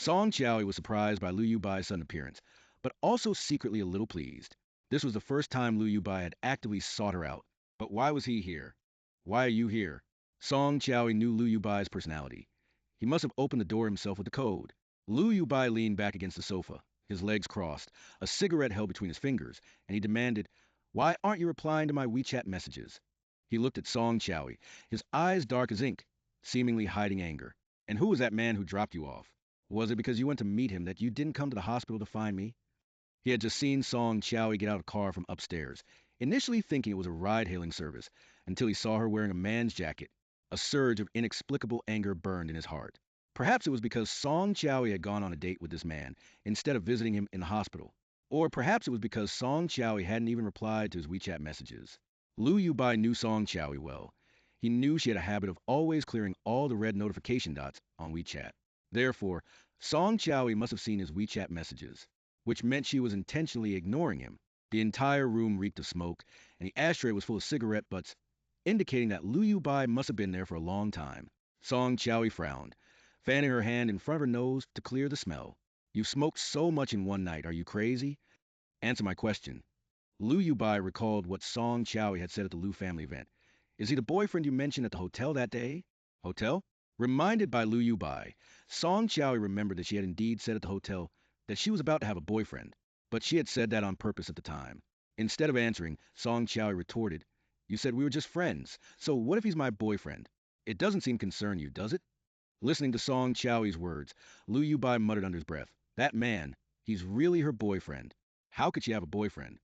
Song Qiaoyi was surprised by Lu Yubai's sudden appearance, but also secretly a little pleased. This was the first time Lu Yubai had actively sought her out. But why was he here? Why are you here? Song Qiaoyi knew Lu Yubai's personality. He must have opened the door himself with the code. Lu Yubai leaned back against the sofa, his legs crossed, a cigarette held between his fingers, and he demanded, "Why aren't you replying to my WeChat messages?" He looked at Song Qiaoyi, his eyes dark as ink, seemingly hiding anger. "And who was that man who dropped you off? Was it because you went to meet him that you didn't come to the hospital to find me?" He had just seen Song Qiaoyi get out of a car from upstairs, initially thinking it was a ride-hailing service, until he saw her wearing a man's jacket. A surge of inexplicable anger burned in his heart. Perhaps it was because Song Qiaoyi had gone on a date with this man, instead of visiting him in the hospital. Or perhaps it was because Song Qiaoyi hadn't even replied to his WeChat messages. Lu Yubai knew Song Qiaoyi well. He knew she had a habit of always clearing all the red notification dots on WeChat. Therefore, Song Qiaoyi must have seen his WeChat messages, which meant she was intentionally ignoring him. The entire room reeked of smoke, and the ashtray was full of cigarette butts, indicating that Lu Yubai must have been there for a long time. Song Qiaoyi frowned, fanning her hand in front of her nose to clear the smell. "You've smoked so much in one night, are you crazy? Answer my question." Lu Yubai recalled what Song Qiaoyi had said at the Lu family event. "Is he the boyfriend you mentioned at the hotel that day?" Hotel? Reminded by Lu Yubai, Song Qiaoyi remembered that she had indeed said at the hotel that she was about to have a boyfriend, but she had said that on purpose at the time. Instead of answering, Song Qiaoyi retorted, "You said we were just friends, so what if he's my boyfriend? It doesn't seem to concern you, does it?" Listening to Song Qiaoyi's words, Lu Yubai muttered under his breath, "That man, he's really her boyfriend. How could she have a boyfriend?"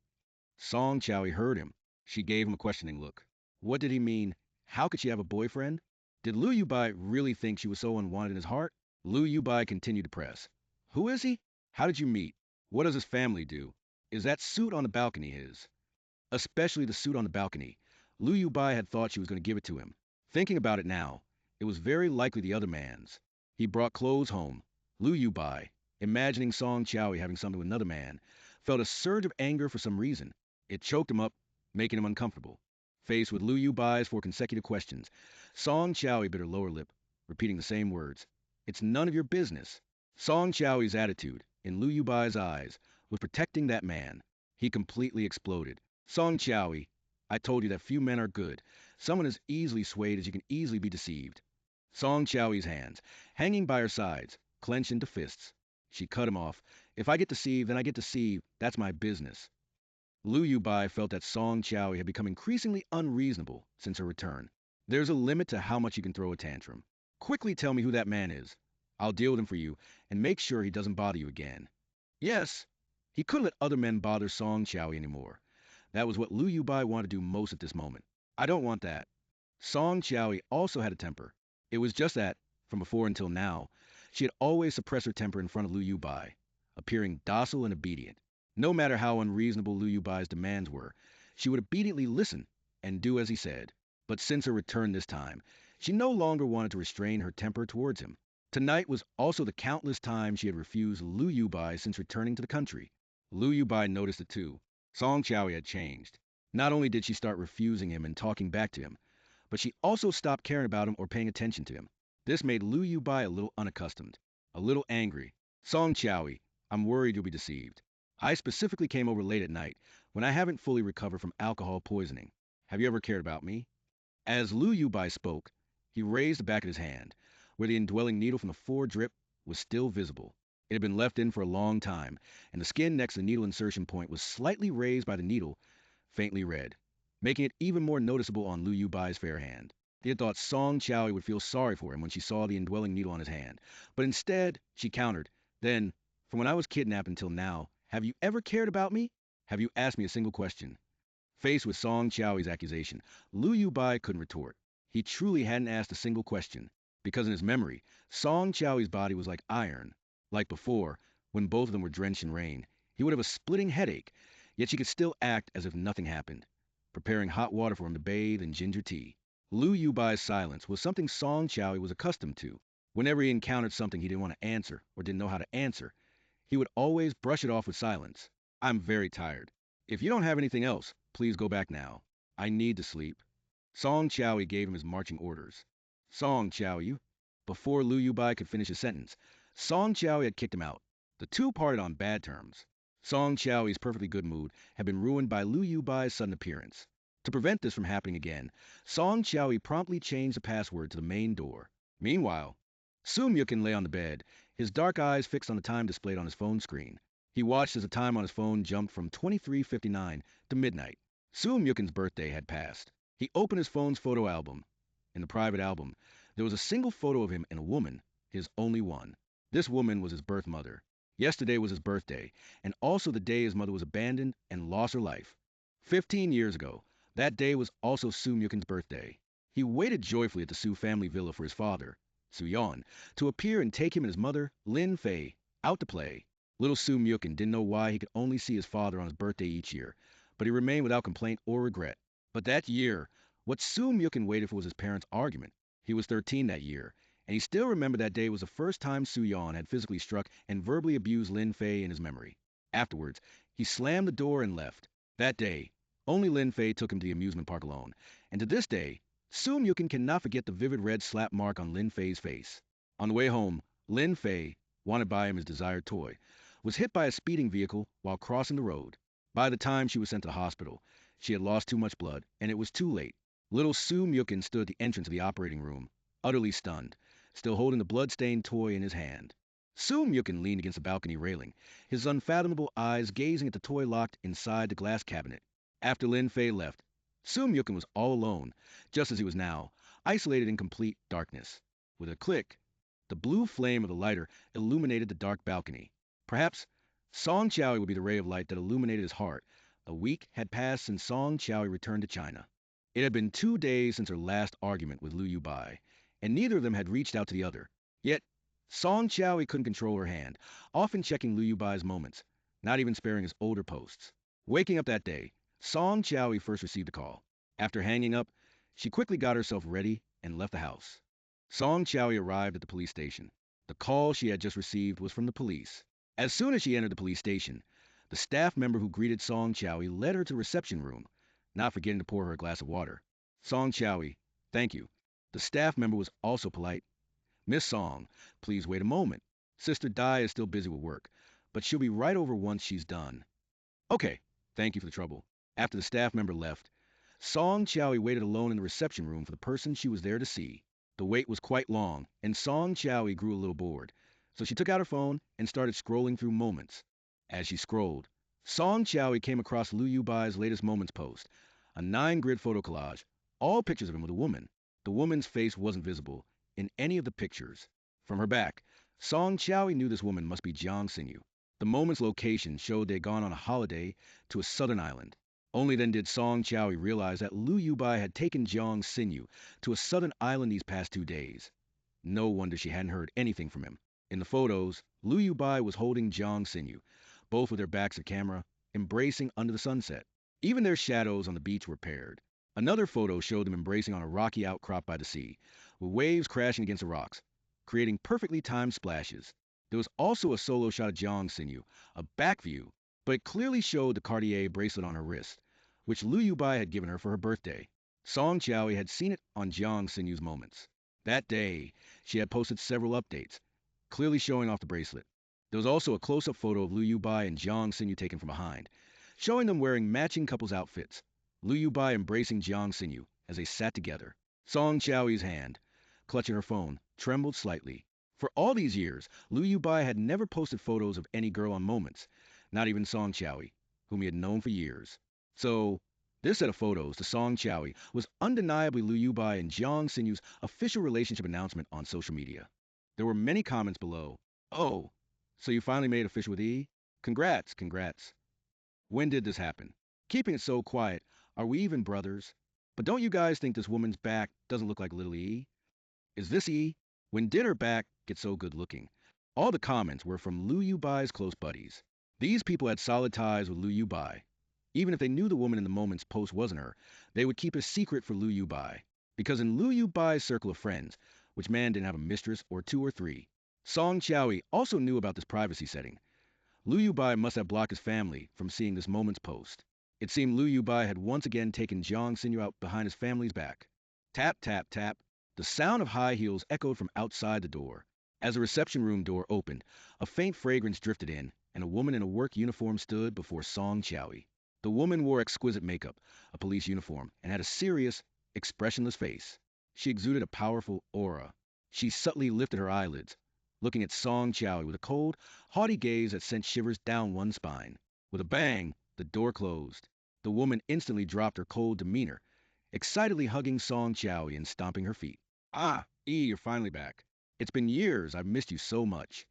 Song Qiaoyi heard him. She gave him a questioning look. What did he mean? How could she have a boyfriend? Did Lu Yubai really think she was so unwanted in his heart? Lu Yubai continued to press. "Who is he? How did you meet? What does his family do? Is that suit on the balcony his?" Especially the suit on the balcony. Lu Yubai had thought she was going to give it to him. Thinking about it now, it was very likely the other man's. He brought clothes home. Lu Yubai, imagining Song Qiaoyi having something with another man, felt a surge of anger for some reason. It choked him up, making him uncomfortable. Faced with Lu Yubai's four consecutive questions, Song Qiaoyi bit her lower lip, repeating the same words. "It's none of your business." Song Qiaoyi's attitude, in Lu Yubai's eyes, was protecting that man. He completely exploded. "Song Qiaoyi, I told you that few men are good. Someone as easily swayed as you can easily be deceived." Song Qiaoyi's hands, hanging by her sides, clenched into fists. She cut him off. "If I get deceived, then I get deceived. That's my business." Lu Yubai felt that Song Qiaoyi had become increasingly unreasonable since her return. "There's a limit to how much you can throw a tantrum. Quickly tell me who that man is. I'll deal with him for you, and make sure he doesn't bother you again." Yes, he couldn't let other men bother Song Qiaoyi anymore. That was what Lu Yubai wanted to do most at this moment. "I don't want that." Song Qiaoyi also had a temper. It was just that, from before until now, she had always suppressed her temper in front of Lu Yubai, appearing docile and obedient. No matter how unreasonable Lu Yubai's demands were, she would obediently listen and do as he said. But since her return this time, she no longer wanted to restrain her temper towards him. Tonight was also the countless times she had refused Lu Yubai since returning to the country. Lu Yubai noticed it too. Song Qiaoyi had changed. Not only did she start refusing him and talking back to him, but she also stopped caring about him or paying attention to him. This made Lu Yubai a little unaccustomed, a little angry. "Song Qiaoyi, I'm worried you'll be deceived. I specifically came over late at night, when I haven't fully recovered from alcohol poisoning. Have you ever cared about me?" As Lu Yubai spoke, he raised the back of his hand, where the indwelling needle from the fore drip was still visible. It had been left in for a long time, and the skin next to the needle insertion point was slightly raised by the needle, faintly red, making it even more noticeable on Lu Yubai's fair hand. He had thought Song Qiaoyi would feel sorry for him when she saw the indwelling needle on his hand, but instead, she countered, "Then, from when I was kidnapped until now, have you ever cared about me? Have you asked me a single question?" Faced with Song Qiaoyi's accusation, Lu Yubai couldn't retort. He truly hadn't asked a single question, because in his memory, Song Qiaoyi's body was like iron. Like before, when both of them were drenched in rain, he would have a splitting headache, yet she could still act as if nothing happened, preparing hot water for him to bathe in ginger tea. Lu Yubai's silence was something Song Qiaoyi was accustomed to. Whenever he encountered something he didn't want to answer or didn't know how to answer, he would always brush it off with silence. "I'm very tired. If you don't have anything else, please go back now. I need to sleep." Song Qiaoyi gave him his marching orders. "Song Qiaoyi." Before Lu Yubai could finish his sentence, Song Qiaoyi had kicked him out. The two parted on bad terms. Song Qiaoyi's perfectly good mood had been ruined by Lu Yubai's sudden appearance. To prevent this from happening again, Song Qiaoyi promptly changed the password to the main door. Meanwhile, Su Myukin lay on the bed, his dark eyes fixed on the time displayed on his phone screen. He watched as the time on his phone jumped from 23:59 to midnight. Su Myukin's birthday had passed. He opened his phone's photo album. In the private album, there was a single photo of him and a woman, his only one. This woman was his birth mother. Yesterday was his birthday, and also the day his mother was abandoned and lost her life. 15 years ago, that day was also Su Myukin's birthday. He waited joyfully at the Su family villa for his father, Su Yon, to appear and take him and his mother, Lin Fei, out to play. Little Su Myukin didn't know why he could only see his father on his birthday each year, but he remained without complaint or regret. But that year, what Su Myukin waited for was his parents' argument. He was 13 that year, and he still remembered that day was the first time Su Yon had physically struck and verbally abused Lin Fei in his memory. Afterwards, he slammed the door and left. That day, only Lin Fei took him to the amusement park alone, and to this day, Su Myukin cannot forget the vivid red slap mark on Lin Fei's face. On the way home, Lin Fei, wanted to buy him his desired toy, was hit by a speeding vehicle while crossing the road. By the time she was sent to the hospital, she had lost too much blood, and it was too late. Little Su Myukin stood at the entrance of the operating room, utterly stunned, still holding the blood-stained toy in his hand. Su Myukin leaned against the balcony railing, his unfathomable eyes gazing at the toy locked inside the glass cabinet. After Lin Fei left, Su Myukin was all alone, just as he was now, isolated in complete darkness. With a click, the blue flame of the lighter illuminated the dark balcony. Perhaps Song Qiaoyi would be the ray of light that illuminated his heart. A week had passed since Song Qiaoyi returned to China. It had been 2 days since her last argument with Lu Yubai, and neither of them had reached out to the other. Yet, Song Qiaoyi couldn't control her hand, often checking Lu Yubai's moments, not even sparing his older posts. Waking up that day, Song Qiaoyi first received a call. After hanging up, she quickly got herself ready and left the house. Song Qiaoyi arrived at the police station. The call she had just received was from the police. As soon as she entered the police station, the staff member who greeted Song Qiaoyi led her to the reception room, not forgetting to pour her a glass of water. Song Qiaoyi, thank you. The staff member was also polite. Miss Song, please wait a moment. Sister Dai is still busy with work, but she'll be right over once she's done. Okay, thank you for the trouble. After the staff member left, Song Qiaoyi waited alone in the reception room for the person she was there to see. The wait was quite long, and Song Qiaoyi grew a little bored, so she took out her phone and started scrolling through Moments. As she scrolled, Song Qiaoyi came across Lu Yubai's latest Moments post, a 9-grid photo collage, all pictures of him with a woman. The woman's face wasn't visible in any of the pictures. From her back, Song Qiaoyi knew this woman must be Jiang Xinyu. The Moments location showed they'd gone on a holiday to a southern island. Only then did Song Qiaoyi realize that Lu Yubai had taken Jiang Xinyu to a southern island these past 2 days. No wonder she hadn't heard anything from him. In the photos, Lu Yubai was holding Jiang Xinyu, both with their backs to camera, embracing under the sunset. Even their shadows on the beach were paired. Another photo showed them embracing on a rocky outcrop by the sea, with waves crashing against the rocks, creating perfectly timed splashes. There was also a solo shot of Jiang Xinyu, a back view, but it clearly showed the Cartier bracelet on her wrist, which Lu Yubai had given her for her birthday. Song Qiaoyi had seen it on Jiang Xinyu's Moments. That day, she had posted several updates, clearly showing off the bracelet. There was also a close-up photo of Lu Yubai and Jiang Xinyu taken from behind, showing them wearing matching couples outfits. Lu Yubai embracing Jiang Xinyu as they sat together. Song Qiaoyi's hand, clutching her phone, trembled slightly. For all these years, Lu Yubai had never posted photos of any girl on Moments, not even Song Qiaoyi, whom he had known for years. So, this set of photos to Song Qiaoyi was undeniably Lu Yubai and Jiang Xinyu's official relationship announcement on social media. There were many comments below. Oh, so you finally made it official with E? Congrats, congrats. When did this happen? Keeping it so quiet, are we even brothers? But don't you guys think this woman's back doesn't look like little E? Is this E? When did her back get so good looking? All the comments were from Lu Yubai's close buddies. These people had solid ties with Lu Yubai. Even if they knew the woman in the Moments post wasn't her, they would keep a secret for Lu Yubai. Because in Lu Yubai's circle of friends, which man didn't have a mistress or two or three, Song Qiaoyi also knew about this privacy setting. Lu Yubai must have blocked his family from seeing this Moments post. It seemed Lu Yubai had once again taken Jiang Xinyu out behind his family's back. Tap, tap, tap. The sound of high heels echoed from outside the door. As the reception room door opened, a faint fragrance drifted in, and a woman in a work uniform stood before Song Qiaoyi. The woman wore exquisite makeup, a police uniform, and had a serious, expressionless face. She exuded a powerful aura. She subtly lifted her eyelids, looking at Song Qiaoyi with a cold, haughty gaze that sent shivers down one's spine. With a bang, the door closed. The woman instantly dropped her cold demeanor, excitedly hugging Song Qiaoyi and stomping her feet. Ah, you're finally back. It's been years. I've missed you so much.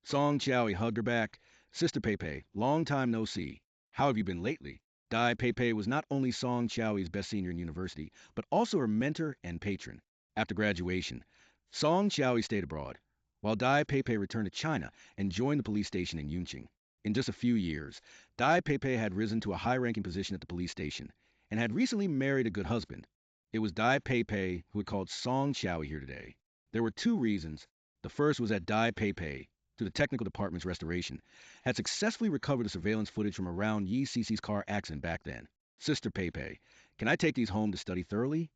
Song Qiaoyi hugged her back. Sister Peipei, long time no see. How have you been lately? Dai Peipei was not only Song Qiaoyi's best senior in university, but also her mentor and patron. After graduation, Song Qiaoyi stayed abroad, while Dai Peipei returned to China and joined the police station in Yunqing. In just a few years, Dai Peipei had risen to a high-ranking position at the police station and had recently married a good husband. It was Dai Peipei who had called Song Qiaoyi here today. There were two reasons. The first was that Dai Peipei, through the technical department's restoration, had successfully recovered the surveillance footage from around Yi Cici's car accident back then. Sister Peipei, can I take these home to study thoroughly?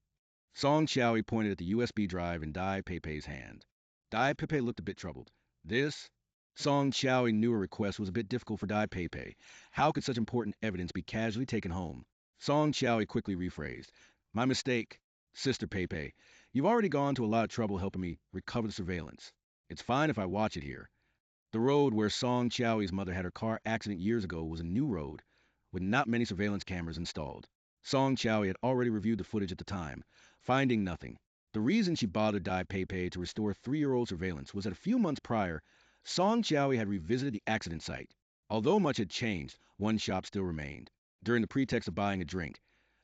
Song Qiaoyi pointed at the USB drive in Dai Peipei's hand. Dai Peipei looked a bit troubled. This? Song Qiaoyi knew her request was a bit difficult for Dai Peipei. How could such important evidence be casually taken home? Song Qiaoyi quickly rephrased. My mistake. Sister Peipei, you've already gone to a lot of trouble helping me recover the surveillance. It's fine if I watch it here. The road where Song Qiaoyi's mother had her car accident years ago was a new road, with not many surveillance cameras installed. Song Qiaoyi had already reviewed the footage at the time, finding nothing. The reason she bothered Dai Peipei to restore 3-year-old surveillance was that a few months prior, Song Qiaoyi had revisited the accident site. Although much had changed, one shop still remained. During the pretext of buying a drink,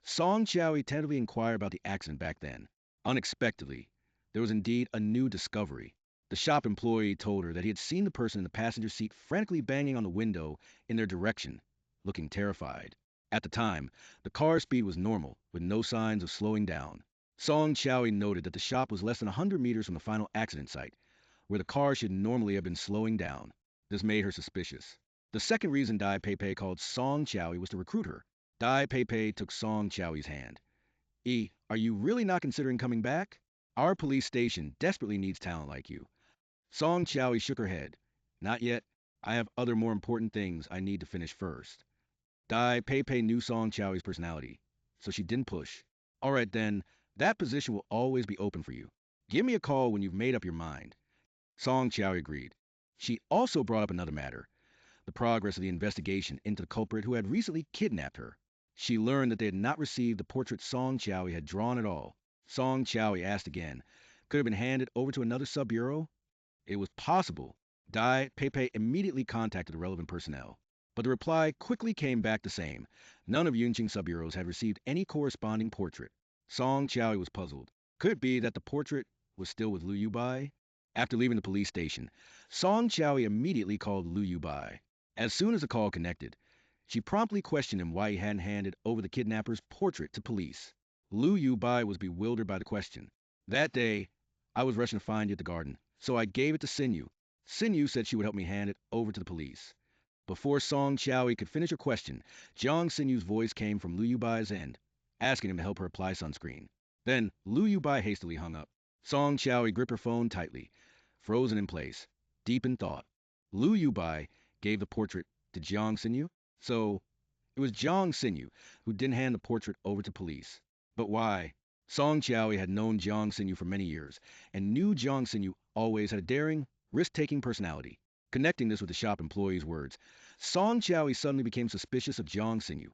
Song Qiaoyi tentatively inquired about the accident back then. Unexpectedly, there was indeed a new discovery. The shop employee told her that he had seen the person in the passenger seat frantically banging on the window in their direction, looking terrified. At the time, the car's speed was normal, with no signs of slowing down. Song Qiaoyi noted that the shop was less than 100 meters from the final accident site, where the car should normally have been slowing down. This made her suspicious. The second reason Dai Peipei called Song Qiaoyi was to recruit her. Dai Peipei took Song Qiaoyi's hand. Are you really not considering coming back? Our police station desperately needs talent like you. Song Qiaoyi shook her head. Not yet. I have other more important things I need to finish first. Dai Peipei knew Song Qiaoyi's personality, so she didn't push. All right then, that position will always be open for you. Give me a call when you've made up your mind. Song Qiaoyi agreed. She also brought up another matter, the progress of the investigation into the culprit who had recently kidnapped her. She learned that they had not received the portrait Song Qiaoyi had drawn at all. Song Qiaoyi asked again, could it have been handed over to another sub-bureau? It was possible. Dai Peipei immediately contacted the relevant personnel. But the reply quickly came back the same. None of Yunqing sub-bureaus had received any corresponding portrait. Song Qiaoyi was puzzled. Could it be that the portrait was still with Lu Yubai? After leaving the police station, Song Qiaoyi immediately called Lu Yubai. As soon as the call connected, she promptly questioned him why he hadn't handed over the kidnapper's portrait to police. Lu Yubai was bewildered by the question. That day, I was rushing to find you at the garden, so I gave it to Xinyu. Xinyu said she would help me hand it over to the police. Before Song Qiaoyi could finish her question, Jiang Xinyu's voice came from Lu Yubai's end, asking him to help her apply sunscreen. Then Lu Yubai hastily hung up. Song Qiaoyi gripped her phone tightly, frozen in place, deep in thought. Lu Yubai gave the portrait to Jiang Xinyu, so it was Jiang Xinyu who didn't hand the portrait over to police. But why? Song Qiaoyi had known Jiang Xinyu for many years, and knew Jiang Xinyu always had a daring, risk-taking personality. Connecting this with the shop employee's words, Song Qiaoyi suddenly became suspicious of Jiang Xinyu.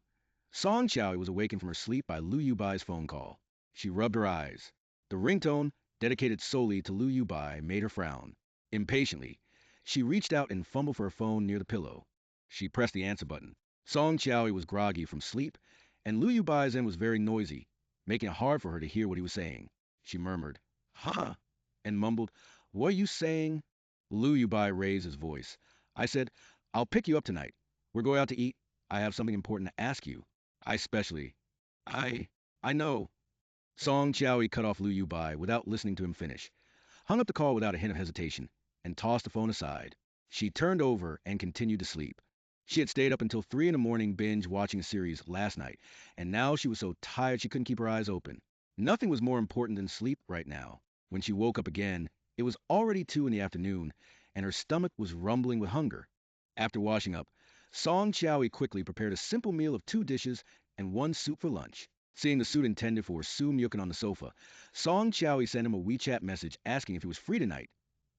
Song Qiaoyi was awakened from her sleep by Lu Yubai's phone call. She rubbed her eyes. The ringtone, dedicated solely to Lu Yubai, made her frown. Impatiently, she reached out and fumbled for her phone near the pillow. She pressed the answer button. Song Qiaoyi was groggy from sleep, and Lu Yubai's end was very noisy, making it hard for her to hear what he was saying. She murmured, "Huh," and mumbled, "What are you saying?" Lu Yubai raised his voice. I said, "I'll pick you up tonight. We're going out to eat. I have something important to ask you. I especially. I. I know." Song Qiaoyi cut off Lu Yubai without listening to him finish, hung up the call without a hint of hesitation, and tossed the phone aside. She turned over and continued to sleep. She had stayed up until 3 in the morning binge watching a series last night, and now she was so tired she couldn't keep her eyes open. Nothing was more important than sleep right now. When she woke up again, It was already 2 in the afternoon, and her stomach was rumbling with hunger. After washing up, Song Qiaoyi quickly prepared a simple meal of 2 dishes and 1 soup for lunch. Seeing the suit intended for Su Myukin on the sofa, Song Qiaoyi sent him a WeChat message asking if he was free tonight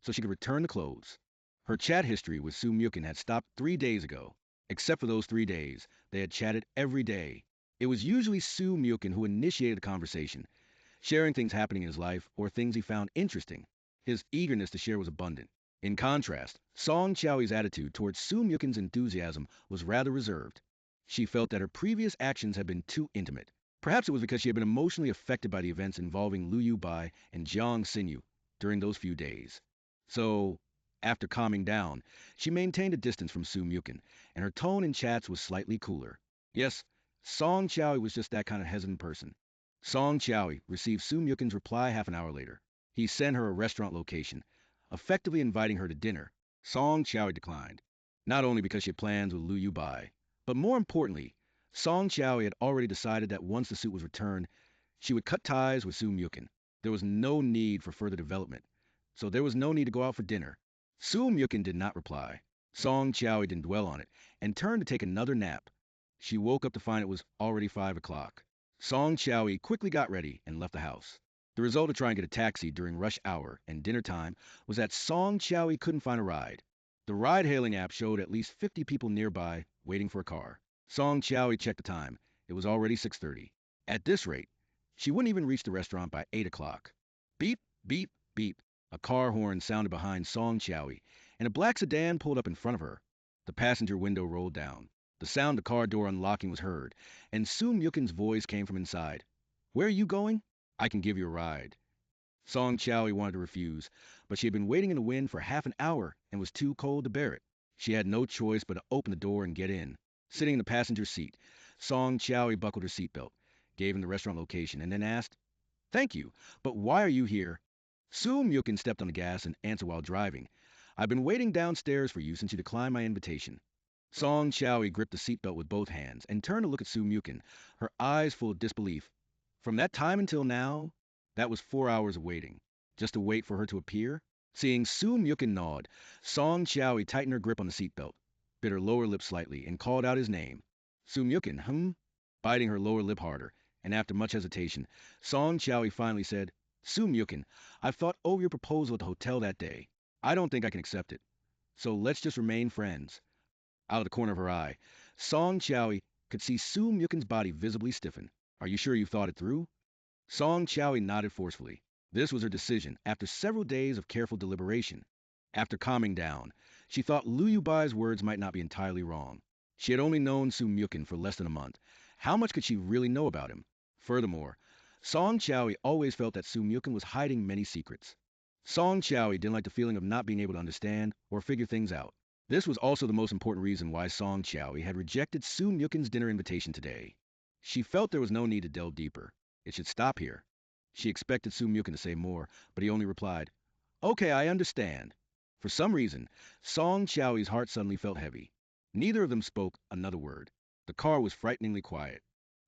so she could return the clothes. Her chat history with Su Myukin had stopped 3 days ago. Except for those 3 days, they had chatted every day. It was usually Su Myukin who initiated the conversation, sharing things happening in his life or things he found interesting. His eagerness to share was abundant. In contrast, Song Qiaoyi's attitude towards Su Myukin's enthusiasm was rather reserved. She felt that her previous actions had been too intimate. Perhaps it was because she had been emotionally affected by the events involving Lu Yubai and Jiang Xinyu during those few days. So, after calming down, she maintained a distance from Su Myukin, and her tone in chats was slightly cooler. Yes, Song Qiaoyi was just that kind of hesitant person. Song Qiaoyi received Su Myukin's reply half an hour later. He sent her a restaurant location, effectively inviting her to dinner. Song Qiaoyi declined, not only because she had plans with Lu Yubai, but more importantly, Song Qiaoyi had already decided that once the suit was returned, she would cut ties with Su Myukin. There was no need for further development, so there was no need to go out for dinner. Su Myukin did not reply. Song Qiaoyi didn't dwell on it, and turned to take another nap. She woke up to find it was already 5 o'clock. Song Qiaoyi quickly got ready and left the house. The result of trying to get a taxi during rush hour and dinner time was that Song Qiaoyi couldn't find a ride. The ride-hailing app showed at least 50 people nearby waiting for a car. Song Qiaoyi checked the time. It was already 6:30. At this rate, she wouldn't even reach the restaurant by 8 o'clock. Beep, beep, beep. A car horn sounded behind Song Qiaoyi, and a black sedan pulled up in front of her. The passenger window rolled down. The sound of the car door unlocking was heard, and Su Myukin's voice came from inside. "Where are you going?" "I can give you a ride." Song Qiaoyi wanted to refuse, but she had been waiting in the wind for half an hour and was too cold to bear it. She had no choice but to open the door and get in. Sitting in the passenger seat, Song Qiaoyi buckled her seatbelt, gave him the restaurant location, and then asked, "Thank you, but why are you here?" Su Myukin stepped on the gas and answered while driving, "I've been waiting downstairs for you since you declined my invitation." Song Qiaoyi gripped the seatbelt with both hands and turned to look at Su Myukin, her eyes full of disbelief. From that time until now, that was 4 hours of waiting. Just to wait for her to appear? Seeing Su Myukin nod, Song Qiaoyi tightened her grip on the seatbelt, bit her lower lip slightly, and called out his name. "Su Myukin, biting her lower lip harder, and after much hesitation, Song Qiaoyi finally said, "Su Myukin, I've thought over your proposal at the hotel that day. I don't think I can accept it. So let's just remain friends." Out of the corner of her eye, Song Qiaoyi could see Su Myukin's body visibly stiffen. "Are you sure you've thought it through?" Song Qiaoyi nodded forcefully. This was her decision after several days of careful deliberation. After calming down, she thought Lu Yubai's words might not be entirely wrong. She had only known Su Myukin for less than a month. How much could she really know about him? Furthermore, Song Qiaoyi always felt that Su Myukin was hiding many secrets. Song Qiaoyi didn't like the feeling of not being able to understand or figure things out. This was also the most important reason why Song Qiaoyi had rejected Su Myukin's dinner invitation today. She felt there was no need to delve deeper. It should stop here. She expected Su Myukin to say more, but he only replied, "Okay, I understand." For some reason, Song Qiaoyi's heart suddenly felt heavy. Neither of them spoke another word. The car was frighteningly quiet.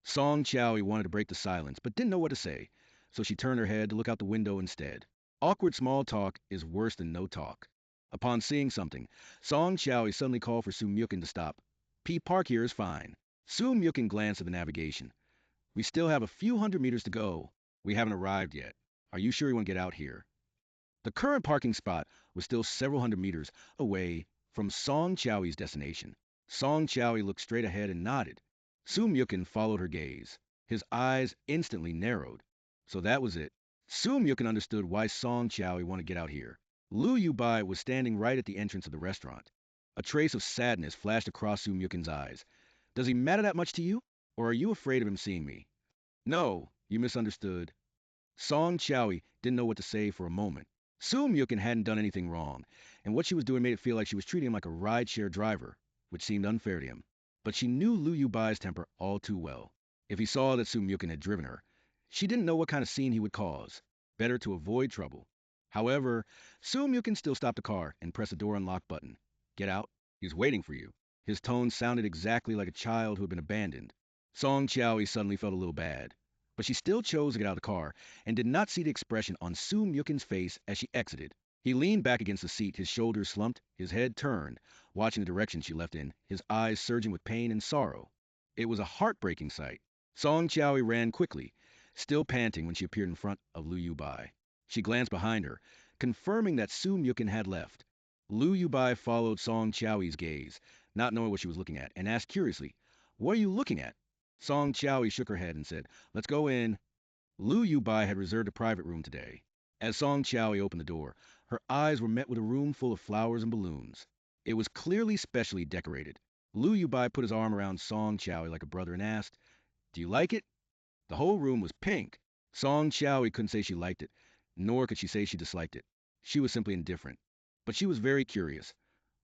Song Qiaoyi wanted to break the silence, but didn't know what to say, so she turned her head to look out the window instead. Awkward small talk is worse than no talk. Upon seeing something, Song Qiaoyi suddenly called for Su Myukin to stop. "Park here is fine." Su Myukin glanced at the navigation. "We still have a few hundred meters to go. We haven't arrived yet. Are you sure you want to get out here?" The current parking spot was still several hundred meters away from Song Qiaoyi's destination. Song Qiaoyi looked straight ahead and nodded. Su Myukin followed her gaze. His eyes instantly narrowed. So that was it. Su Myukin understood why Song Qiaoyi wanted to get out here. Lu Yubai was standing right at the entrance of the restaurant. A trace of sadness flashed across Su Myukin's eyes. "Does he matter that much to you? Or are you afraid of him seeing me?" "No, you misunderstood." Song Qiaoyi didn't know what to say for a moment. Su Myukin hadn't done anything wrong, and what she was doing made it feel like she was treating him like a rideshare driver, which seemed unfair to him. But she knew Lu Yubai's temper all too well. If he saw that Su Myukin had driven her, she didn't know what kind of scene he would cause. Better to avoid trouble. However, Su Myukin still stopped the car and pressed the door unlock button. "Get out. He's waiting for you." His tone sounded exactly like a child who had been abandoned. Song Qiaoyi suddenly felt a little bad, but she still chose to get out of the car and did not see the expression on Su Myukin's face as she exited. He leaned back against the seat, his shoulders slumped, his head turned, watching the direction she left in, his eyes surging with pain and sorrow. It was a heartbreaking sight. Song Qiaoyi ran quickly, still panting when she appeared in front of Lu Yubai. She glanced behind her, confirming that Su Myukin had left. Lu Yubai followed Song Qiaoyi's gaze, not knowing what she was looking at, and asked curiously, "What are you looking at?" Song Qiaoyi shook her head and said, "Let's go in." Lu Yubai had reserved a private room today. As Song Qiaoyi opened the door, her eyes were met with a room full of flowers and balloons. It was clearly specially decorated. Lu Yubai put his arm around Song Qiaoyi like a brother and asked, "Do you like it?" The whole room was pink. Song Qiaoyi couldn't say she liked it, nor could she say she disliked it. She was simply indifferent. But she was very curious.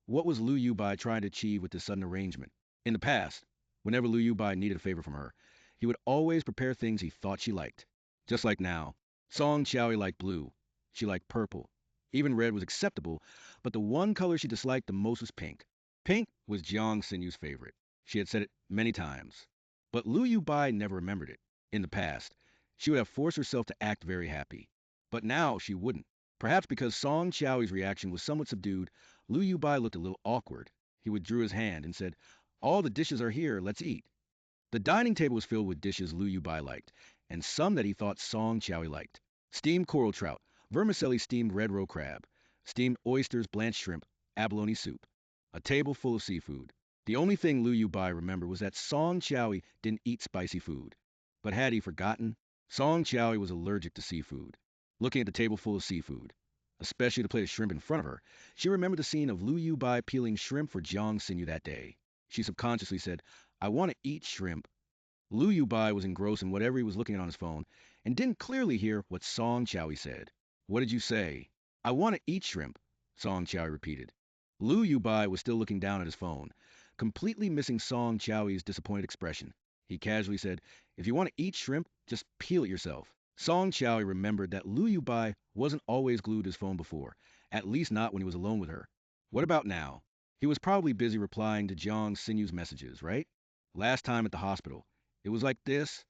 What was Lu Yubai trying to achieve with this sudden arrangement? In the past, whenever Lu Yubai needed a favor from her, he would always prepare things he thought she liked. Just like now. Song Qiaoyi liked blue. She liked purple. Even red was acceptable, but the one color she disliked the most was pink. Pink was Jiang Xinyu's favorite. She had said it many times. But Lu Yubai never remembered it. In the past, she would have forced herself to act very happy. But now she wouldn't. Perhaps because Song Qiaoyi's reaction was somewhat subdued, Lu Yubai looked a little awkward. He withdrew his hand and said, "All the dishes are here, let's eat." The dining table was filled with dishes Lu Yubai liked, and some that he thought Song Qiaoyi liked. Steamed coral trout, vermicelli steamed red roe crab, steamed oysters, blanched shrimp, abalone soup. A table full of seafood. The only thing Lu Yubai remembered was that Song Qiaoyi didn't eat spicy food. But had he forgotten? Song Qiaoyi was allergic to seafood. Looking at the table full of seafood, especially the plate of shrimp in front of her, she remembered the scene of Lu Yubai peeling shrimp for Jiang Xinyu that day. She subconsciously said, "I want to eat shrimp." Lu Yubai was engrossed in whatever he was looking at on his phone and didn't clearly hear what Song Qiaoyi said. "What did you say?" "I want to eat shrimp," Song Qiaoyi repeated. Lu Yubai was still looking down at his phone, completely missing Song Qiaoyi's disappointed expression. He casually said, "If you want to eat shrimp, just peel it yourself." Song Qiaoyi remembered that Lu Yubai wasn't always glued to his phone before, at least not when he was alone with her. What about now? He was probably busy replying to Jiang Xinyu's messages, right? Last time at the hospital, it was like this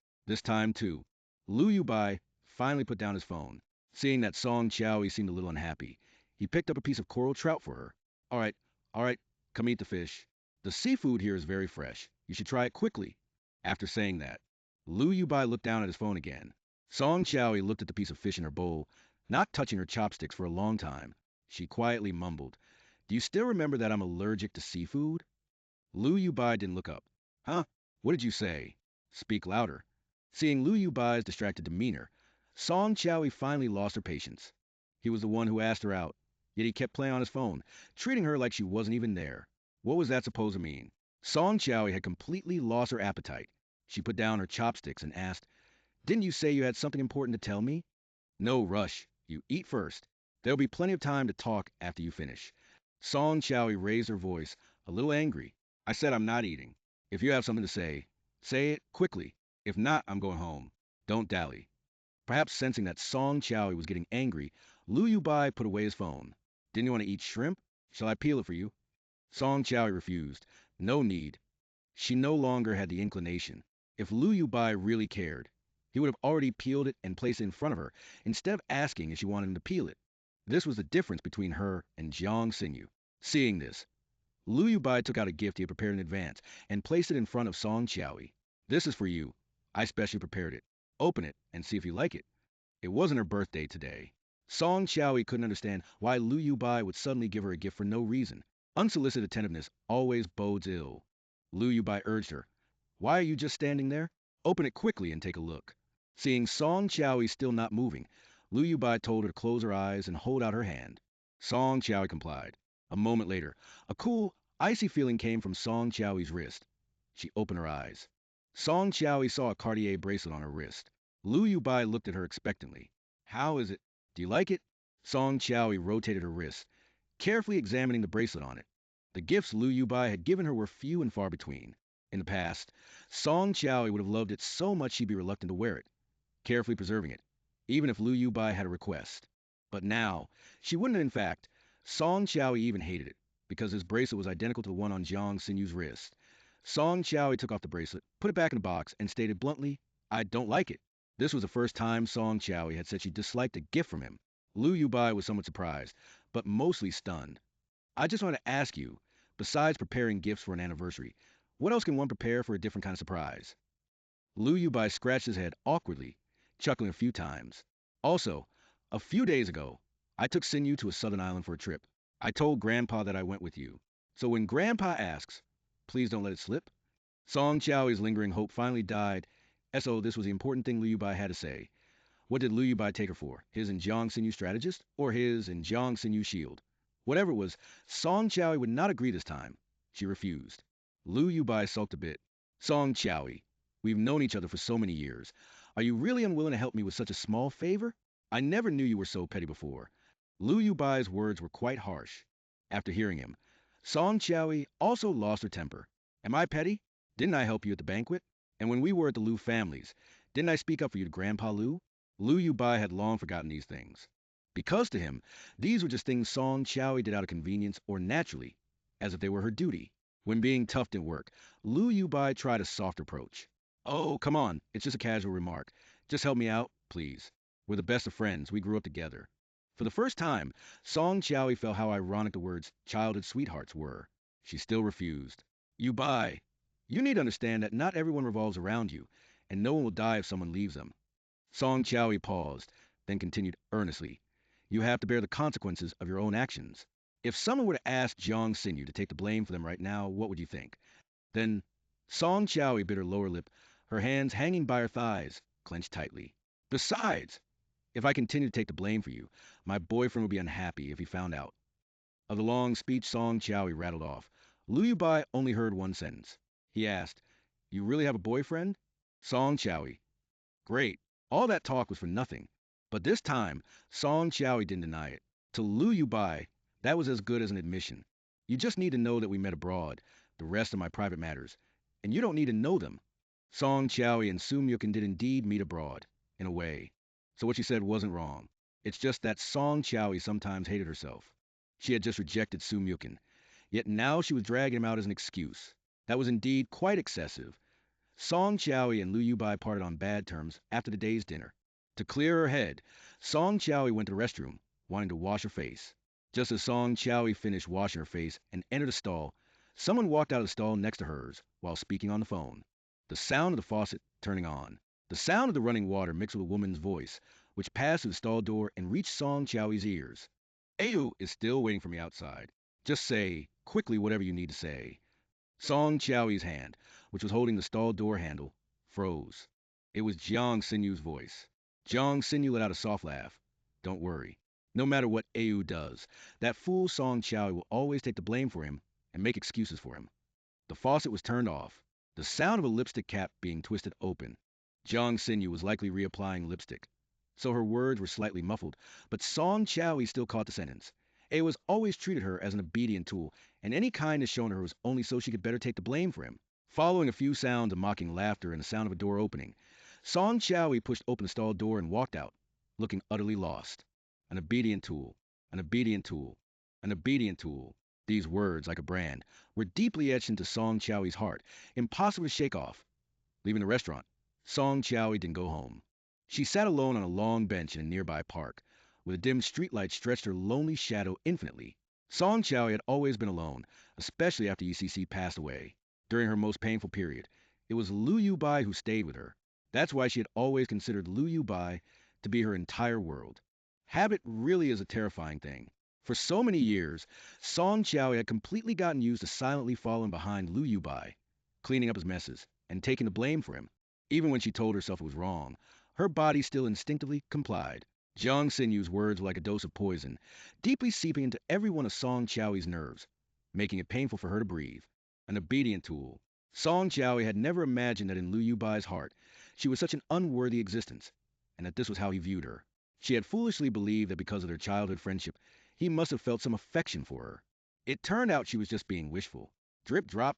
time too. Lu Yubai finally put down his phone. Seeing that Song Qiaoyi seemed a little unhappy, he picked up a piece of coral trout for her. All right, all right, come eat the fish. The seafood here is very fresh. You should try it quickly." After saying that, Lu Yubai looked down at his phone again. Song Qiaoyi looked at the piece of fish in her bowl, not touching her chopsticks for a long time. She quietly mumbled, "Do you still remember that I'm allergic to seafood?" Lu Yubai didn't look up. "Huh? What did you say?" "Speak louder." Seeing Lu Yubai's distracted demeanor, Song Qiaoyi finally lost her patience. He was the one who asked her out, yet he kept playing on his phone, treating her like she wasn't even there. What was that supposed to mean? Song Qiaoyi had completely lost her appetite. She put down her chopsticks and asked, "Didn't you say you had something important to tell me?" "No rush. You eat first. There'll be plenty of time to talk after you finish." Song Qiaoyi raised her voice, a little angry. "I said I'm not eating. If you have something to say it quickly. If not, I'm going home. Don't dally." Perhaps sensing that Song Qiaoyi was getting angry, Lu Yubai put away his phone. "Didn't you want to eat shrimp? Shall I peel it for you?" Song Qiaoyi refused. No need. She no longer had the inclination. If Lu Yubai really cared, he would have already peeled it and placed it in front of her, instead of asking if she wanted him to peel it. This was the difference between her and Jiang Xinyu. Seeing this, Lu Yubai took out a gift he had prepared in advance and placed it in front of Song Qiaoyi. "This is for you. I specially prepared it. Open it and see if you like it." It wasn't her birthday today. Song Qiaoyi couldn't understand why Lu Yubai would suddenly give her a gift for no reason. Unsolicited attentiveness always bodes ill. Lu Yubai urged her, "Why are you just standing there? Open it quickly and take a look." Seeing Song Qiaoyi still not moving, Lu Yubai told her to close her eyes and hold out her hand. Song Qiaoyi complied. A moment later, a cool, icy feeling came from Song Qiaoyi's wrist. She opened her eyes. Song Qiaoyi saw a Cartier bracelet on her wrist. Lu Yubai looked at her expectantly. "How is it? Do you like it?" Song Qiaoyi rotated her wrist, carefully examining the bracelet on it. The gifts Lu Yubai had given her were few and far between. In the past, Song Qiaoyi would have loved it so much she'd be reluctant to wear it, carefully preserving it, even if Lu Yubai had a request. But now, she wouldn't in fact. Song Qiaoyi even hated it, because his bracelet was identical to the one on Jiang Xinyu's wrist. Song Qiaoyi took off the bracelet, put it back in the box, and stated bluntly, "I don't like it." This was the first time Song Qiaoyi had said she disliked a gift from him. Lu Yubai was somewhat surprised, but mostly stunned. I just want to ask you, besides preparing gifts for an anniversary, what else can one prepare for a different kind of surprise? Lu Yubai scratched his head awkwardly, chuckling a few times. Also, a few days ago, I took Xinyu to a southern island for a trip. I told Grandpa that I went with you. So when Grandpa asks, please don't let it slip. Song Qiaoyi's lingering hope finally died. So this was the important thing Lu Yubai had to say. What did Lu Yubai take her for? His and Jiang Xinyu strategist? Or his and Jiang Xinyu shield? Whatever it was, Song Qiaoyi would not agree this time. She refused. Lu Yubai sulked a bit. Song Qiaoyi, we've known each other for so many years. Are you really unwilling to help me with such a small favor? I never knew you were so petty before. Lu Yubai's words were quite harsh. After hearing him, Song Qiaoyi also lost her temper. Am I petty? Didn't I help you at the banquet? And when we were at the Lu families, didn't I speak up for you to Grandpa Lu? Lu Yubai had long forgotten these things. Because to him, these were just things Song Qiaoyi did out of convenience or naturally, as if they were her duty. When being tough didn't work, Lu Yubai tried a soft approach. Oh, come on, it's just a casual remark. Just help me out, please. We're the best of friends, we grew up together. For the first time, Song Qiaoyi felt how ironic the words childhood sweethearts were. She still refused. Yubai, you need to understand that not everyone revolves around you, and no one will die if someone leaves them. Song Qiaoyi paused, then continued earnestly. You have to bear the consequences of your own actions. If someone were to ask Jiang Xinyu to take the blame for them right now, what would you think? Then Song Qiaoyi bit her lower lip, her hands hanging by her thighs, clenched tightly. Besides, if I continue to take the blame for you, my boyfriend would be unhappy if he found out. Of the long speech Song Qiaoyi rattled off, Lu Yubai only heard one sentence. He asked, You really have a boyfriend? Song Qiaoyi. Great. All that talk was for nothing. But this time, Song Qiaoyi didn't deny it. To Lu Yubai, that was as good as an admission. You just need to know that we met abroad. The rest are my private matters. And you don't need to know them. Song Qiaoyi and Su Myukin did indeed meet abroad, in a way. So what she said wasn't wrong. It's just that Song Qiaoyi sometimes hated herself. She had just rejected Su Myukin. Yet now she was dragging him out as an excuse. That was indeed quite excessive. Song Qiaoyi and Lu Yubai parted on bad terms after the day's dinner. To clear her head, Song Qiaoyi went to the restroom, wanting to wash her face. Just as Song Qiaoyi finished washing her face and entered a stall, someone walked out of the stall next to hers while speaking on the phone. The sound of the faucet turning on. The sound of the running water mixed with a woman's voice, which passed through the stall door and reached Song Qiaoyi's ears. Ayu is still waiting for me outside. Just say, quickly, whatever you need to say. Song Qiaoyi's hand, which was holding the stall door handle, froze. It was Jiang Xinyu's voice. Jiang Xinyu let out a soft laugh. Don't worry. No matter what Ayu does, that fool Song Qiaoyi will always take the blame for him and make excuses for him. The faucet was turned off. The sound of a lipstick cap being twisted open. Jiang Xinyu was likely reapplying lipstick, so her words were slightly muffled, but Song Qiaoyi still caught the sentence. Ayu has always treated her as an obedient tool, and any kindness shown her was only so she could better take the blame for him. Following a few sounds of mocking laughter and the sound of a door opening, Song Qiaoyi pushed open the stall door and walked out, looking utterly lost. An obedient tool, an obedient tool, an obedient tool. These words, like a brand, were deeply etched into Song Qiaoyi's heart, impossible to shake off. Leaving the restaurant, Song Qiaoyi didn't go home. She sat alone on a long bench in a nearby park, where the dim streetlight stretched her lonely shadow infinitely. Song Qiaoyi had always been alone, especially after ECC passed away. During her most painful period, it was Lu Yubai who stayed with her. That's why she had always considered Lu Yubai to be her entire world. Habit really is a terrifying thing. For so many years, Song Qiaoyi had completely gotten used to silently following behind Lu Yubai, cleaning up his messes, and taking the blame for him. Even when she told herself it was wrong, her body still instinctively complied. Jiang Xinyu's words were like a dose of poison, deeply seeping into every one of Song Qiaoyi's nerves, making it painful for her to breathe. An obedient tool. Song Qiaoyi had never imagined that in Lu Yubai's heart, she was such an unworthy existence, and that this was how he viewed her. She had foolishly believed that because of their childhood friendship, he must have felt some affection for her. It turned out she was just being wishful. Drip, drop,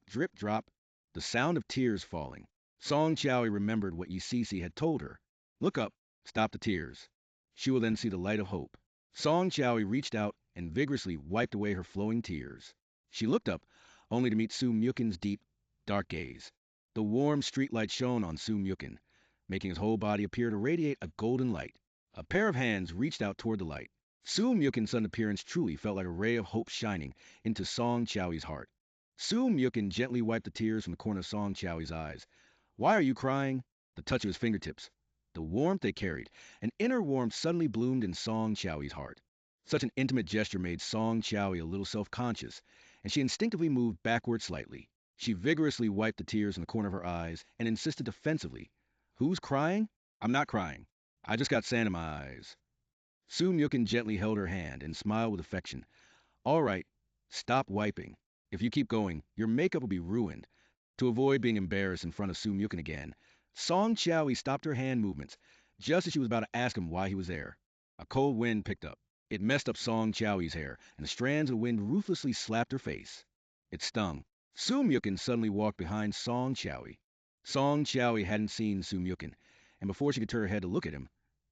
the sound of tears falling. Song Qiaoyi remembered what Yicisi had told her. Look up, stop the tears. She will then see the light of hope. Song Qiaoyi reached out and vigorously wiped away her flowing tears. She looked up, only to meet Su Myukin's deep, dark gaze. The warm streetlight shone on Su Myukin, making his whole body appear to radiate a golden light. A pair of hands reached out toward the light. Su Myukin's sudden appearance truly felt like a ray of hope shining into Song Qiaoyi's heart. Su Myukin gently wiped the tears from the corner of Song Qiaoyi's eyes. Why are you crying? The touch of his fingertips, the warmth they carried, an inner warmth suddenly bloomed in Song Qiaoyi's heart. Such an intimate gesture made Song Qiaoyi a little self-conscious, and she instinctively moved backward slightly. She vigorously wiped the tears from the corner of her eyes and insisted defensively, Who's crying? I'm not crying. I just got sand in my eyes. Su Myukin gently held her hand and smiled with affection. All right, stop wiping. If you keep going, your makeup will be ruined. To avoid being embarrassed in front of Su Myukin again, Song Qiaoyi stopped her hand movements just as she was about to ask him why he was there. A cold wind picked up. It messed up Song Qiaoyi's hair, and the strands of the wind ruthlessly slapped her face. It stung. Su Myukin suddenly walked behind Song Qiaoyi. Song Qiaoyi hadn't seen Su Myukin, and before she could turn her head to look at him,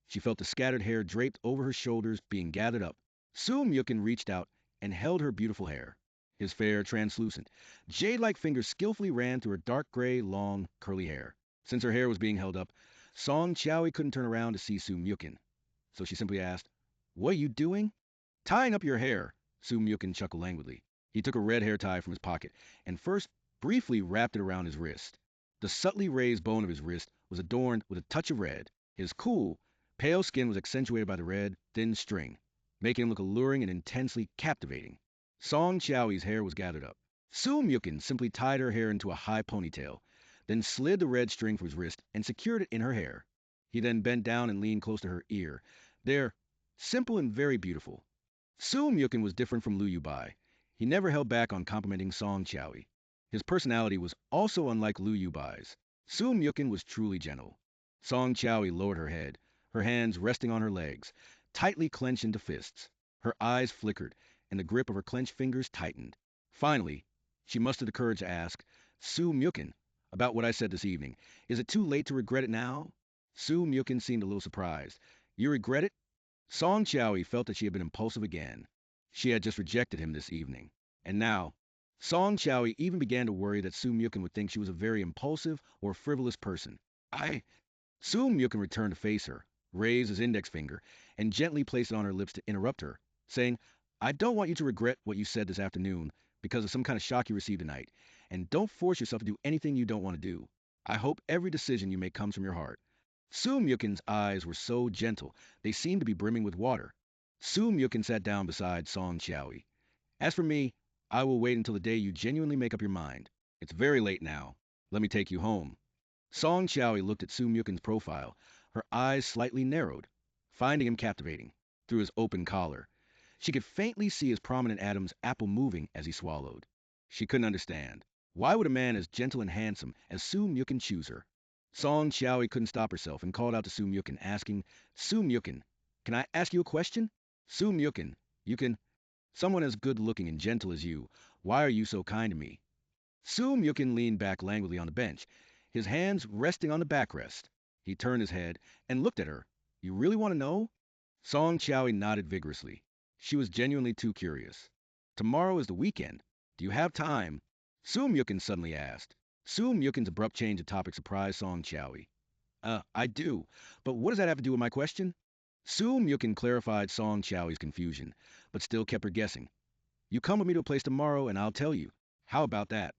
she felt the scattered hair draped over her shoulders being gathered up. Su Myukin reached out and held her beautiful hair. His fair, translucent, jade-like fingers skillfully ran through her dark gray, long, curly hair. Since her hair was being held up, Song Qiaoyi couldn't turn around to see Su Myukin, so she simply asked, What are you doing? Tying up your hair, Su Myukin chuckled languidly. He took a red hair tie from his pocket and first briefly wrapped it around his wrist. The subtly raised bone of his wrist was adorned with a touch of red. His cool, pale skin was accentuated by the red, thin string, making him look alluring and intensely captivating. Song Qiaoyi's hair was gathered up. Su Myukin simply tied her hair into a high ponytail, then slid the red string from his wrist and secured it in her hair. He then bent down and leaned close to her ear. There, simple and very beautiful. Su Myukin was different from Lu Yubai. He never held back on complimenting Song Qiaoyi. His personality was also unlike Lu Yubai's. Su Myukin was truly gentle. Song Qiaoyi lowered her head, her hands resting on her legs, tightly clenched into fists. Her eyes flickered, and the grip of her clenched fingers tightened. Finally, she mustered the courage to ask, Su Myukin, about what I said this evening. Is it too late to regret it now? Su Myukin seemed a little surprised. You regret it? Song Qiaoyi felt that she had been impulsive again. She had just rejected him this evening. And now, Song Qiaoyi even began to worry that Su Myukin would think she was a very impulsive or frivolous person. Su Myukin returned to face her, raised his index finger, and gently placed it on her lips to interrupt her, saying, I don't want you to regret what you said this afternoon because of some kind of shock you received tonight, and don't force yourself to do anything you don't want to do. I hope every decision you make comes from your heart. Su Myukin's eyes were so gentle, they seemed to be brimming with water. Su Myukin sat down beside Song Qiaoyi. As for me, I will wait until the day you genuinely make up your mind. It's very late now. Let me take you home. Song Qiaoyi looked at Su Myukin's profile, her eyes slightly narrowed, finding him captivating. Through his open collar, she could faintly see his prominent Adam's apple moving as he swallowed. She couldn't understand. Why would a man as gentle and handsome as Su Myukin choose her? Song Qiaoyi couldn't stop herself and called out to Su Myukin, asking, Su Myukin, can I ask you a question? Su Myukin, you can... Someone as good-looking and gentle as you, why are you so kind to me? Su Myukin leaned back languidly on the bench, his hands resting on the backrest. He turned his head and looked at her. You really want to know? Song Qiaoyi nodded vigorously. She was genuinely too curious. Tomorrow is the weekend. Do you have time? Su Myukin suddenly asked. Su Myukin's abrupt change of topic surprised Song Qiaoyi. I do. But what does that have to do with my question? Su Myukin clarified Song Qiaoyi's confusion, but still kept her guessing. You come with me to a place tomorrow and I'll tell you. How about that?